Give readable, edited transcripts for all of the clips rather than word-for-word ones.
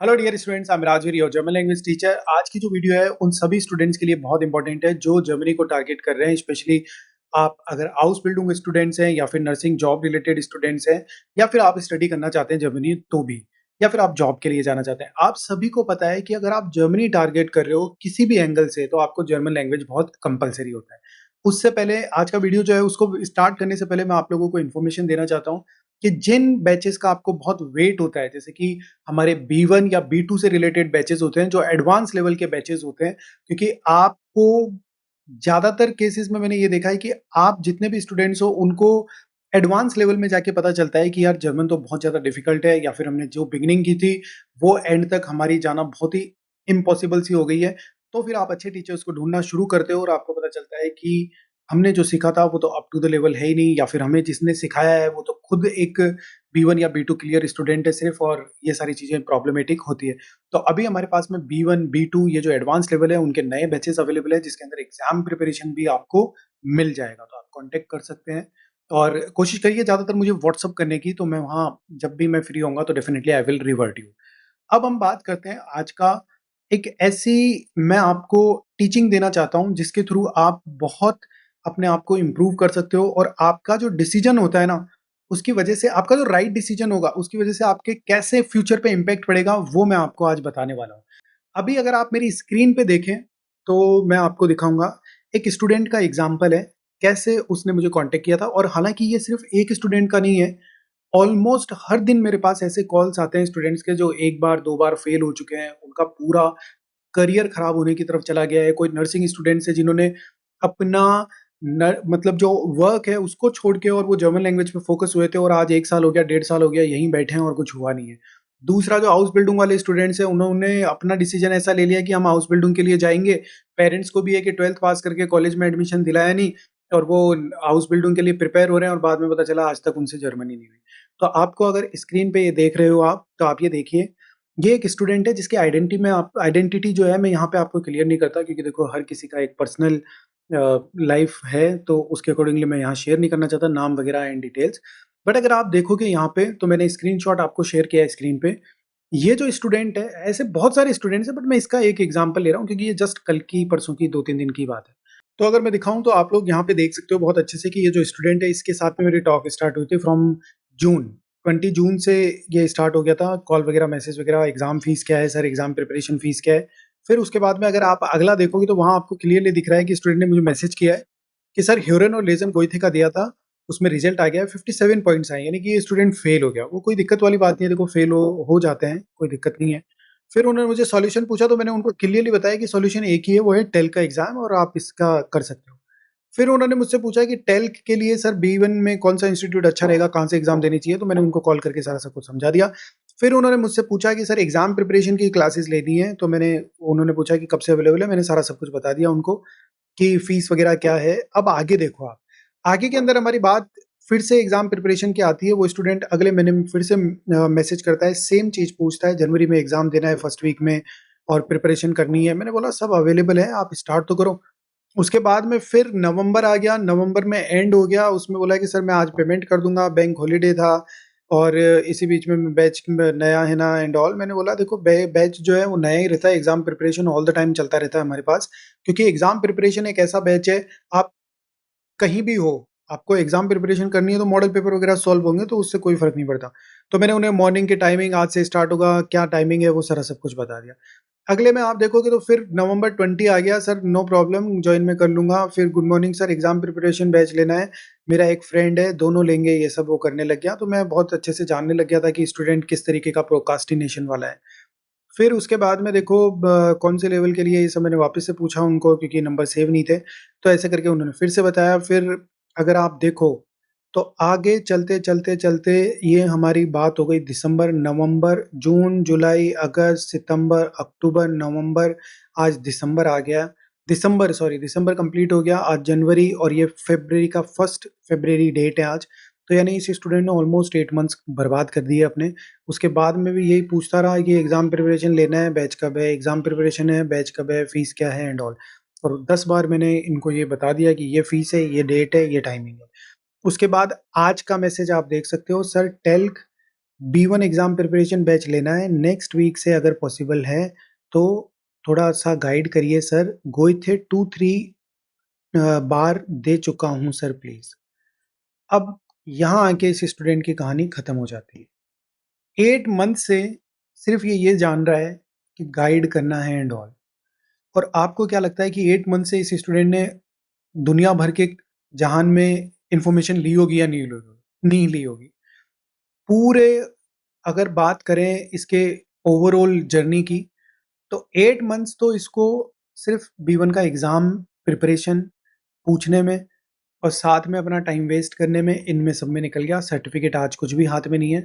Hello dear students, I am Rajveer, your German language teacher. आज की जो वीडियो है उन सभी स्टूडेंट्स के लिए बहुत इंपॉर्टेंट है जो जर्मनी को टारगेट कर रहे हैं। स्पेशली आप अगर हाउस बिल्डिंग स्टूडेंट्स हैं या फिर नर्सिंग जॉब रिलेटेड स्टूडेंट्स हैं या फिर आप स्टडी करना चाहते हैं जर्मनी तो भी, या फिर आप जॉब के लिए जाना चाहते हैं। आप सभी को पता है कि अगर आप जर्मनी टारगेट कर रहे हो किसी भी एंगल से तो आपको जर्मन लैंग्वेज बहुत कंपलसरी होता है। उससे पहले आज का वीडियो जो है उसको स्टार्ट करने से पहले मैं आप लोगों को इन्फॉर्मेशन देना चाहता हूँ कि जिन बैचेस का आपको बहुत वेट होता है, जैसे कि हमारे B1 या B2 से रिलेटेड बैचेस होते हैं, जो एडवांस लेवल के बैचेस होते हैं, क्योंकि आपको ज़्यादातर केसेस में मैंने ये देखा है कि आप जितने भी स्टूडेंट्स हो उनको एडवांस लेवल में जाके पता चलता है कि यार जर्मन तो बहुत ज़्यादा डिफिकल्ट है, या फिर हमने जो बिगिनिंग की थी वो एंड तक हमारी जाना बहुत ही इम्पॉसिबल सी हो गई है। तो फिर आप अच्छे टीचर्स को ढूँढना शुरू करते हो और आपको पता चलता है कि हमने जो सीखा था वो तो अप टू द लेवल है ही नहीं, या फिर हमें जिसने सिखाया है वो तो खुद एक B1 या B2 क्लियर स्टूडेंट है सिर्फ, और ये सारी चीज़ें प्रॉब्लमेटिक होती है। तो अभी हमारे पास में B1, B2 ये जो एडवांस लेवल है उनके नए बैचेस अवेलेबल है, जिसके अंदर एग्ज़ाम प्रिपरेशन भी आपको मिल जाएगा। तो आप कॉन्टैक्ट कर सकते हैं और कोशिश करिए ज़्यादातर मुझे व्हाट्सएप करने की, तो मैं वहाँ जब भी मैं फ्री होऊँगा तो definitely I will revert you. अब हम बात करते हैं आज का एक ऐसी, मैं आपको टीचिंग देना चाहता हूँ जिसके थ्रू आप बहुत अपने आप को इम्प्रूव कर सकते हो, और आपका जो डिसीजन होता है ना, उसकी वजह से आपका जो राइट डिसीजन होगा उसकी वजह से आपके कैसे फ्यूचर पे इम्पैक्ट पड़ेगा वो मैं आपको आज बताने वाला हूँ। अभी अगर आप मेरी स्क्रीन पे देखें तो मैं आपको दिखाऊंगा एक स्टूडेंट का एग्जाम्पल है, कैसे उसने मुझे कांटेक्ट किया था। और हालांकि ये सिर्फ एक स्टूडेंट का नहीं है, ऑलमोस्ट हर दिन मेरे पास ऐसे कॉल्स आते हैं स्टूडेंट्स के जो एक बार दो बार फेल हो चुके हैं, उनका पूरा करियर खराब होने की तरफ चला गया है। कोई नर्सिंग स्टूडेंट्स है जिन्होंने अपना मतलब जो वर्क है उसको छोड़ के और वो जर्मन लैंग्वेज पे फोकस हुए थे, और आज 1 साल हो गया, 1.5 साल हो गया, यहीं बैठे हैं और कुछ हुआ नहीं है। दूसरा जो हाउस बिल्डिंग वाले स्टूडेंट्स हैं, उन्होंने अपना डिसीजन ऐसा ले लिया कि हम हाउस बिल्डिंग के लिए जाएँगे। पेरेंट्स को भी है कि 12th पास करके कॉलेज में एडमिशन दिलाया नहीं, और वो हाउस बिल्डिंग के लिए प्रिपेयर हो रहे हैं और बाद में पता चला आज तक उनसे जर्मनी नहीं हुई। तो आपको अगर स्क्रीन पे ये देख रहे हो आप, तो आप ये देखिए, ये एक स्टूडेंट है जिसकी आइडेंटिटी जो है मैं यहाँ पे आपको क्लियर नहीं करता, क्योंकि देखो हर किसी का एक पर्सनल लाइफ है, तो उसके अकॉर्डिंगली मैं यहाँ शेयर नहीं करना चाहता नाम वगैरह एंड डिटेल्स। बट अगर आप देखोगे यहाँ पे, तो मैंने स्क्रीनशॉट आपको शेयर किया है स्क्रीन पे। ये जो स्टूडेंट है, ऐसे बहुत सारे स्टूडेंट्स हैं बट मैं इसका एक एग्जांपल ले रहा हूँ क्योंकि ये जस्ट कल की परसों की 2-3 दिन की बात है। तो अगर मैं दिखाऊँ तो आप लोग यहाँ पे देख सकते हो बहुत अच्छे से कि ये जो स्टूडेंट है इसके साथ में मेरी टॉक स्टार्ट हुई थी फ्रॉम जून। 20 जून से ये स्टार्ट हो गया था, कॉल वगैरह, मैसेज वगैरह, एग्ज़ाम फीस क्या है सर, एग्ज़ाम प्रिपरेशन फीस क्या है। फिर उसके बाद में अगर आप अगला देखोगे तो वहाँ आपको क्लियरली दिख रहा है कि स्टूडेंट ने मुझे मैसेज किया है कि सर ह्यूरन और लेज़न गोइथे का दिया था, उसमें रिजल्ट आ गया है, 57 पॉइंट्स आए, यानी कि ये स्टूडेंट फेल हो गया। वो कोई दिक्कत वाली बात नहीं है, देखो फेल हो जाते हैं, कोई दिक्कत नहीं है। फिर उन्होंने मुझे सॉल्यूशन पूछा तो मैंने उनको क्लियरली बताया कि सॉल्यूशन एक ही है, वो है टेल का एग्ज़ाम, और आप इसका कर सकते हो। फिर उन्होंने मुझसे पूछा कि टेल्क के लिए सर B1 में कौन-सा इंस्टीट्यूट अच्छा रहेगा, कहाँ से एग्ज़ाम देनी चाहिए? तो मैंने उनको कॉल करके सारा सब कुछ समझा दिया। फिर उन्होंने मुझसे पूछा कि सर एग्ज़ाम प्रिपरेशन की क्लासेस लेनी है, तो उन्होंने पूछा कि कब से अवेलेबल है? मैंने सारा सब कुछ बता दिया उनको कि फीस वगैरह क्या है। अब आगे देखो आप, आगे के अंदर हमारी बात फिर से एग्ज़ाम प्रिपरेशन की आती है। वो स्टूडेंट अगले महीने में फिर से मैसेज करता है, सेम चीज़ पूछता है, जनवरी में एग्ज़ाम देना है फर्स्ट वीक में और प्रिपरेशन करनी है। मैंने बोला सब अवेलेबल है, आप स्टार्ट तो करो। उसके बाद में फिर नवंबर आ गया, नवंबर में एंड हो गया, उसमें बोला कि सर मैं आज पेमेंट कर दूँगा, बैंक हॉलिडे था और इसी बीच में बैच में नया है ना एंड ऑल। मैंने बोला देखो बैच जो है वो नया ही रहता है, exam preparation all the time चलता रहता है हमारे पास, क्योंकि एग्ज़ाम प्रिपरेशन एक ऐसा बैच है, आप कहीं भी हो, आपको एग्ज़ाम प्रिपरेशन करनी है तो मॉडल पेपर वगैरह सॉल्व होंगे तो उससे कोई फ़र्क नहीं पड़ता। तो मैंने उन्हें मॉर्निंग की टाइमिंग आज से स्टार्ट होगा, क्या टाइमिंग है वो सारा सब कुछ बता दिया। अगले में आप देखोगे तो फिर नवंबर 20 आ गया, सर नो प्रॉब्लम जॉइन मैं कर लूँगा। फिर good morning sir exam preparation batch लेना है, मेरा एक फ्रेंड है, दोनों लेंगे, ये सब वो करने लग गया। तो मैं बहुत अच्छे से जानने लग गया था कि स्टूडेंट किस तरीके का प्रोक्रास्टिनेशन वाला है। फिर उसके बाद में देखो कौन से लेवल के लिए, ये सब मैंने वापस से पूछा उनको क्योंकि नंबर सेव नहीं थे। तो ऐसे करके उन्होंने फिर से बताया। फिर अगर आप देखो तो आगे चलते ये हमारी बात हो गई दिसंबर, नवंबर, जून, जुलाई, अगस्त, सितंबर, अक्टूबर, नवंबर, आज दिसंबर आ गया। दिसंबर कंप्लीट हो गया, आज जनवरी, और ये फ़रवरी का 1 फ़रवरी डेट है आज। तो यानी इस स्टूडेंट ने ऑलमोस्ट 8 मंथ्स बर्बाद कर दिए अपने। उसके बाद में भी यही पूछता रहा कि एग्ज़ाम प्रिपरेशन लेना है, बैच कब है? एग्ज़ाम प्रिपरेशन है, बैच कब है? फीस क्या है एंड ऑल। और 10 बार मैंने इनको ये बता दिया कि ये फीस है, ये डेट है, ये टाइमिंग है। उसके बाद आज का मैसेज आप देख सकते हो, sir talc B1 exam preparation batch लेना है, नेक्स्ट वीक से अगर पॉसिबल है तो थोड़ा-सा गाइड करिए सर, गोइथे 2-3 बार दे चुका हूँ सर प्लीज़। अब यहाँ आके इस स्टूडेंट की कहानी खत्म हो जाती है। 8 मंथ से सिर्फ़ ये जान रहा है कि गाइड करना है एंड ऑल, और आपको क्या लगता है कि 8 मंथ से इस स्टूडेंट ने दुनिया भर के जहान में इन्फॉर्मेशन ली होगी या नहीं ली होगी? पूरे अगर बात करें इसके ओवरऑल जर्नी की, तो 8 मंथ्स तो इसको सिर्फ़ B1 का एग्ज़ाम प्रिपरेशन पूछने में और साथ में अपना टाइम वेस्ट करने में, इनमें सब में निकल गया। सर्टिफ़िकेट आज कुछ भी हाथ में नहीं है।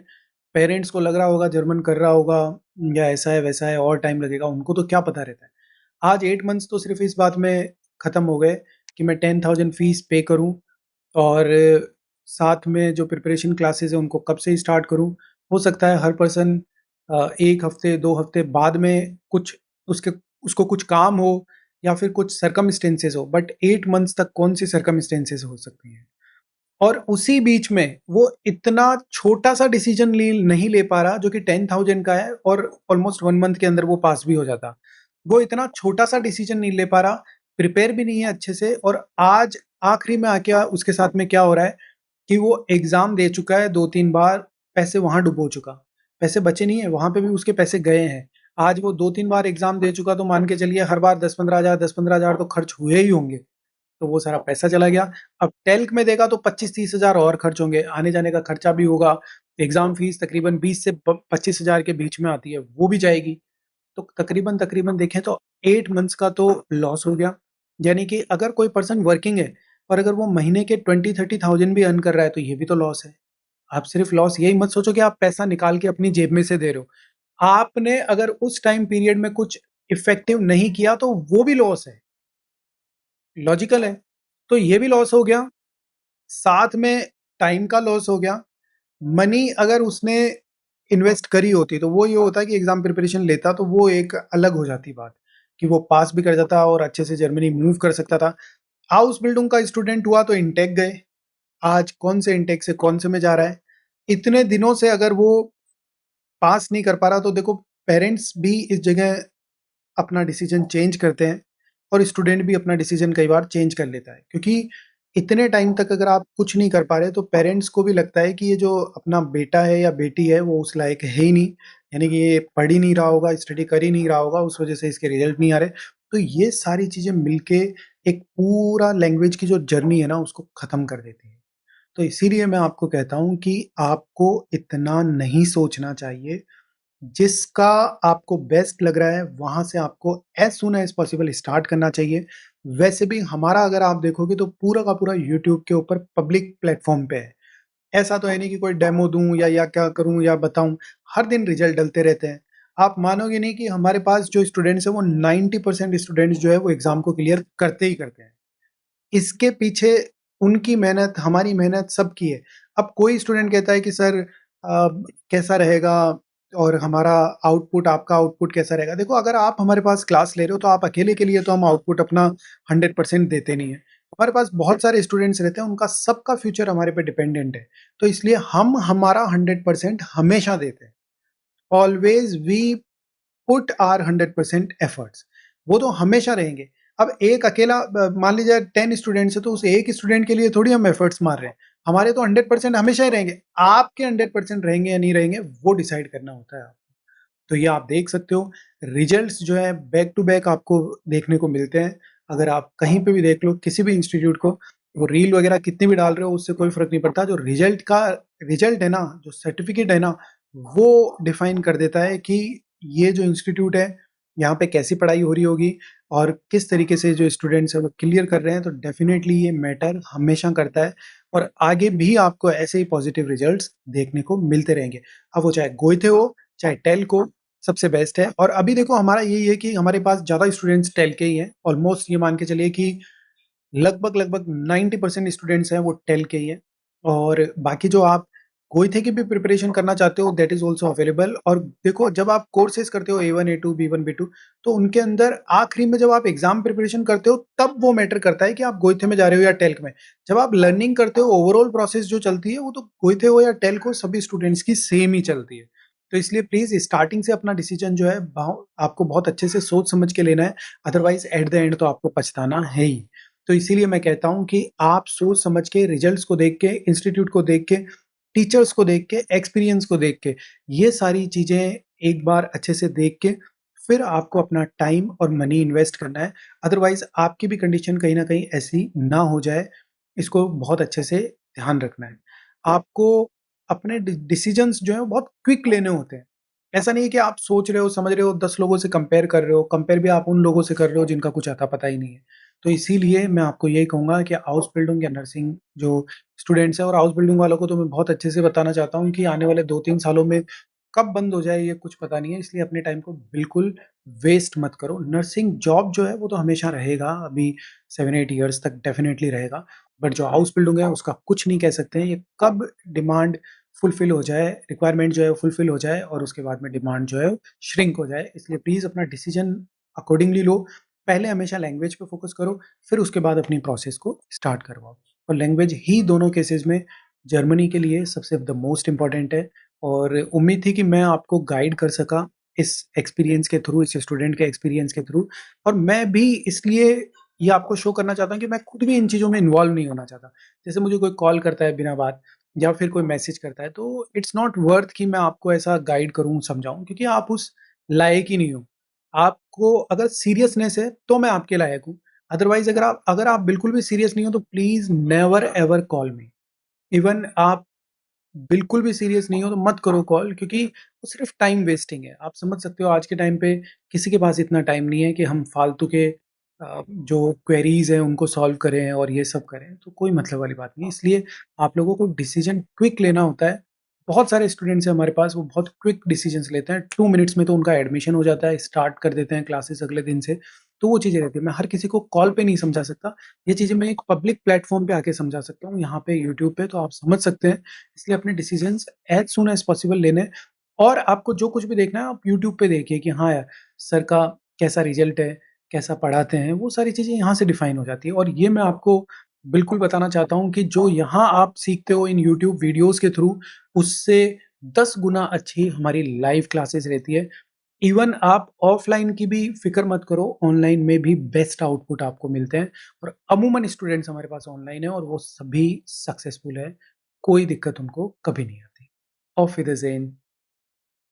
पेरेंट्स को लग रहा होगा जर्मन कर रहा होगा या ऐसा है वैसा है और टाइम लगेगा, उनको तो क्या पता रहता है। आज 8 मंथ्स तो सिर्फ़ इस बात में ख़त्म हो गए कि मैं 10,000 फ़ीस पे करूँ और साथ में जो प्रिपरेशन क्लासेस है उनको कब से स्टार्ट करूँ। हो सकता है हर पर्सन 1 हफ्ते 2 हफ्ते बाद में कुछ उसके उसको कुछ काम हो या फिर कुछ सर्कमस्टेंसेस हो, बट 8 मंथ्स तक कौन सी सर्कमस्टेंसेस हो सकती हैं। और उसी बीच में वो इतना छोटा-सा डिसीजन नहीं ले पा रहा जो कि 10,000 का है और ऑलमोस्ट 1 मंथ के अंदर वो पास भी हो जाता। वो इतना छोटा-सा डिसीजन नहीं ले पा रहा, प्रिपेयर भी नहीं है अच्छे से, और आज आखिरी में आके उसके साथ में क्या हो रहा है कि वो एग्ज़ाम दे चुका है 2-3 बार, पैसे वहाँ डुबो चुका। पैसे बचे नहीं है, वहाँ पे भी उसके पैसे गए हैं। आज वो 2-3 बार एग्ज़ाम दे चुका तो मान के चलिए हर बार 10-15 हज़ार तो खर्च हुए ही होंगे। तो वो सारा पैसा चला गया। अब टेल्क में देगा तो 25-30 हज़ार और खर्च होंगे, आने-जाने का खर्चा भी होगा। एग्ज़ाम फ़ीस तकरीबन 20 से प 25 हज़ार के बीच में आती है, वो भी जाएगी। तो तकरीबन देखें तो 8 मंथ्स का तो लॉस हो गया। यानी कि अगर कोई पर्सन वर्किंग है और अगर वो महीने के 20-30,000 भी अर्न कर रहा है तो ये भी तो लॉस है। आप सिर्फ़ लॉस यही मत सोचो कि आप पैसा निकाल के अपनी जेब में से दे रहे हो। आपने अगर उस टाइम पीरियड में कुछ इफ़ेक्टिव नहीं किया तो वो भी लॉस है। लॉजिकल है। तो ये भी लॉस हो गया, साथ में टाइम का लॉस हो गया। मनी अगर उसने इन्वेस्ट करी होती तो वो ये होता कि एग्ज़ाम प्रिपरेशन लेता तो वो एक अलग हो जाती बात, कि वो पास भी कर जाता और अच्छे से जर्मनी मूव कर सकता था। हाउस बिल्डिंग का स्टूडेंट हुआ तो इंटेक गए, आज कौन से इंटेक से कौन से में जा रहा है। इतने दिनों से अगर वो पास नहीं कर पा रहा तो देखो, पेरेंट्स भी इस जगह अपना डिसीजन चेंज करते हैं और स्टूडेंट भी अपना डिसीजन कई बार चेंज कर लेता है, क्योंकि इतने टाइम तक अगर आप कुछ नहीं कर पा रहे तो पेरेंट्स को भी लगता है कि ये जो अपना बेटा है या बेटी है वो उस लायक है ही नहीं, यानी कि ये पढ़ ही नहीं रहा होगा, स्टडी कर ही नहीं रहा होगा, उस वजह से इसके रिजल्ट नहीं आ रहे। तो ये सारी चीज़ें मिलके एक पूरा लैंग्वेज की जो जर्नी है ना उसको ख़त्म कर देती है। तो इसीलिए मैं आपको कहता हूँ कि आपको इतना नहीं सोचना चाहिए, जिसका आपको बेस्ट लग रहा है वहाँ से आपको as soon as possible start करना चाहिए। वैसे भी हमारा अगर आप देखोगे तो पूरा का पूरा यूट्यूब के ऊपर पब्लिक प्लेटफ़ॉर्म पे है। ऐसा तो है नहीं कि कोई डेमो दूँ या क्या करूँ या बताऊँ, हर दिन रिज़ल्ट डलते रहते हैं। आप मानोगे नहीं कि हमारे पास जो स्टूडेंट्स हैं वो 90% स्टूडेंट्स जो है वो एग्ज़ाम को क्लियर करते ही करते हैं। इसके पीछे उनकी मेहनत, हमारी मेहनत सबकी है। अब कोई स्टूडेंट कहता है कि सर कैसा रहेगा और हमारा आउटपुट, आपका आउटपुट कैसा रहेगा? देखो, अगर आप हमारे पास क्लास ले रहे हो तो आप अकेले के लिए तो हम आउटपुट अपना 100% देते नहीं हैं। हमारे पास बहुत सारे स्टूडेंट्स रहते हैं, उनका सबका फ्यूचर हमारे पे डिपेंडेंट है। तो इसलिए हम हमारा 100% हमेशा देते हैं। Always we put our 100% efforts, वो तो हमेशा रहेंगे। अब एक अकेला मान लीजिए 10 स्टूडेंट्स हैं तो उस एक स्टूडेंट के लिए थोड़ी हम एफर्ट्स मार रहे हैं। हमारे तो 100% हमेशा ही रहेंगे। आपके 100% रहेंगे या नहीं रहेंगे वो डिसाइड करना होता है आपको। तो ये आप देख सकते हो, रिजल्ट्स जो है बैक टू बैक आपको देखने को मिलते हैं। अगर आप कहीं पे भी देख लो, किसी भी इंस्टीट्यूट को, वो रील वगैरह कितनी भी डाल रहे हो उससे कोई फ़र्क नहीं पड़ता। जो रिजल्ट है ना, जो सर्टिफ़िकेट है ना, वो डिफ़ाइन कर देता है कि ये जो इंस्टीट्यूट है, यहाँ पे कैसी पढ़ाई हो रही होगी और किस तरीके से जो स्टूडेंट्स हैं वो क्लियर कर रहे हैं। तो डेफ़िनेटली ये मैटर हमेशा करता है और आगे भी आपको ऐसे ही पॉज़िटिव रिजल्ट्स देखने को मिलते रहेंगे। अब वो चाहे गोइथे हो, चाहे टेल्क हो, सबसे बेस्ट है। और अभी देखो, हमारा यही है कि हमारे पास ज़्यादा स्टूडेंट्स टेल के ही हैं। ऑलमोस्ट ये मान के चलिए कि लगभग 90% स्टूडेंट्स हैं वो टेल के ही हैं, और बाकी जो आप गोईठे की भी प्रिपरेशन करना चाहते हो दैट इज़ आल्सो अवेलेबल। और देखो जब आप कोर्सेज़ करते हो A1, A2, B1, B2 तो उनके अंदर आखिरी में जब आप एग्ज़ाम प्रिपरेशन करते हो तब वो मैटर करता है कि आप गोईठे में जा रहे हो या टेल्क में। जब आप लर्निंग करते हो ओवरऑल प्रोसेस जो चलती है वो तो गोईठे हो या टेल्क हो सभी स्टूडेंट्स की सेम ही चलती है। तो इसलिए प्लीज़ स्टार्टिंग से अपना डिसीजन जो है आपको बहुत अच्छे से सोच समझ के लेना है, अदरवाइज़ एट द एंड तो आपको पछताना है ही। तो इसीलिए मैं कहता हूँ कि आप सोच समझ के रिजल्ट्स को देख के, इंस्टीट्यूट को देख के, टीचर्स को देख के, एक्सपीरियंस को देख के, ये सारी चीज़ें एक बार अच्छे से देख के, फिर आपको अपना टाइम और मनी इन्वेस्ट करना है। अदरवाइज़ आपकी भी कंडीशन कहीं न कहीं ऐसी ना हो जाए, इसको बहुत अच्छे से ध्यान रखना है। आपको अपने डिसीजंस जो हैं वो बहुत क्विक लेने होते हैं। ऐसा नहीं है कि आप सोच रहे हो, समझ रहे हो, 10 लोगों से कंपेयर कर रहे हो, कंपेयर भी आप उन लोगों से कर रहे हो जिनका कुछ अता-पता ही नहीं है। तो इसीलिए मैं आपको यही कहूँगा कि हाउस बिल्डिंग या नर्सिंग जो स्टूडेंट्स हैं, और हाउस बिल्डिंग वालों को तो मैं बहुत अच्छे से बताना चाहता हूँ कि आने वाले 2-3 सालों में कब बंद हो जाए ये कुछ पता नहीं है, इसलिए अपने टाइम को बिल्कुल वेस्ट मत करो। नर्सिंग जॉब जो है वो तो हमेशा रहेगा, अभी 7-8 इयर्स तक डेफ़िनेटली रहेगा, बट जो हाउस बिल्डिंग है उसका कुछ नहीं कह सकते हैं। ये कब डिमांड फुलफ़िल हो जाए, रिक्वायरमेंट जो है वो फुलफ़िल हो जाए और उसके बाद में डिमांड जो है श्रिंक हो जाए, इसलिए प्लीज़ अपना डिसीज़न अकॉर्डिंगली लो। पहले हमेशा लैंग्वेज पे फ़ोकस करो, फिर उसके बाद अपनी प्रोसेस को स्टार्ट करवाओ। और लैंग्वेज ही दोनों केसेज़ में जर्मनी के लिए सबसे द मोस्ट इम्पोर्टेंट है, और उम्मीद थी कि मैं आपको गाइड कर सका इस एक्सपीरियंस के थ्रू, इस स्टूडेंट के एक्सपीरियंस के थ्रू। और मैं भी इसलिए ये आपको शो करना चाहता हूँ कि मैं खुद भी इन चीज़ों में इन्वॉल्व नहीं होना चाहता। जैसे मुझे कोई कॉल करता है बिना बात या फिर कोई मैसेज करता है, तो इट्स नॉट वर्थ कि मैं आपको ऐसा गाइड करूँ, समझाऊँ, क्योंकि आप उस लायक ही नहीं हो। आपको अगर सीरियसनेस है तो मैं आपके लायक हूँ। अदरवाइज़ अगर आप बिल्कुल भी सीरियस नहीं हो तो please never ever call me. Even आप बिल्कुल भी सीरियस नहीं हो तो मत करो कॉल, क्योंकि वो सिर्फ़ टाइम वेस्टिंग है। आप समझ सकते हो आज के टाइम पे किसी के पास इतना टाइम नहीं है कि हम फालतू के जो क्वेरीज़ हैं उनको सॉल्व करें और ये सब करें, तो कोई मतलब वाली बात नहीं है। इसलिए आप लोगों को डिसीज़न क्विक लेना होता है। बहुत सारे स्टूडेंट्स हैं हमारे पास, वो बहुत क्विक डिसीज़न्स लेते हैं। 2 मिनट्स में तो उनका एडमिशन हो जाता है, स्टार्ट कर देते हैं क्लासेस अगले दिन से। तो वो चीज़ें रहती हैं। मैं हर किसी को कॉल पे नहीं समझा सकता। ये चीज़ें मैं एक पब्लिक प्लेटफ़ॉर्म पे आके समझा सकता हूँ, यहाँ पे यूट्यूब पे, तो आप समझ सकते हैं। इसलिए अपने decisions as soon as possible लेने। और आपको जो कुछ भी देखना है आप यूट्यूब पे देखिए कि हाँ यार, सर का कैसा रिज़ल्ट है, कैसा पढ़ाते हैं, वो सारी चीज़ें यहाँ से डिफ़ाइन हो जाती है। और ये मैं आपको बिल्कुल बताना चाहता हूँ कि जो यहाँ आप सीखते हो इन यूट्यूब वीडियोज़ के थ्रू, उससे 10 गुना अच्छी हमारी लाइव क्लासेस रहती है। इवन आप ऑफ़लाइन की भी फ़िक्र मत करो, ऑनलाइन में भी बेस्ट आउटपुट आपको मिलते हैं। और अमूमन स्टूडेंट्स हमारे पास ऑनलाइन है और वो सभी सक्सेसफुल है, कोई दिक्कत उनको कभी नहीं आती। Auf Wiedersehen.